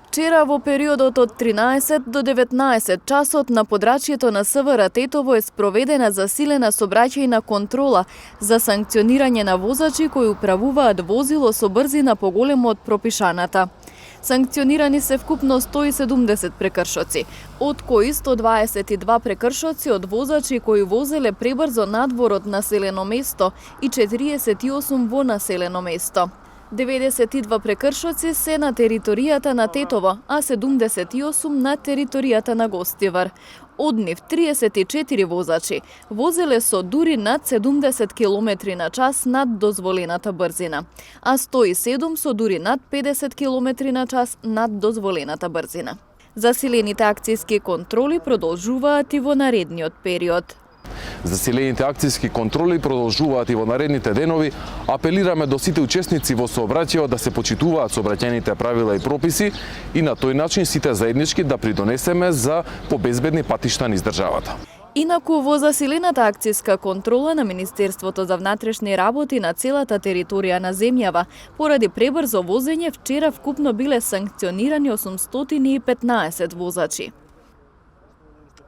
Вчера во периодот од 13 до 19 часот на подрачјето на СВР Тетово е спроведена засилена сообраќајна контрола за санкционирање на возачи кои управуваат возило со брзина поголема од пропишаната. Санкционирани се вкупно 170 прекршоци, од кои 122 прекршоци од возачи кои возеле пребрзо надвор од населено место и 48 во населено место. 92 прекршоци се на територијата на Тетово, а 78 на територијата на Гостивар. Од нив 34 возачи возеле со дури над 70 км на час над дозволената брзина, а 107 со дури над 50 км на час над дозволената брзина. Засилените акцијски контроли продолжуваат и во наредниот период. Засилените акцијски контроли продолжуваат и во наредните денови. Апелираме до сите учесници во сообраќајот да се почитуваат сообраќајните правила и прописи и на тој начин сите заеднички да придонесеме за побезбедни патишта низ државата. Инаку во засилената акцијска контрола на Министерството за внатрешни работи на целата територија на земјава, поради пребрзо возење вчера вкупно биле санкционирани 815 возачи.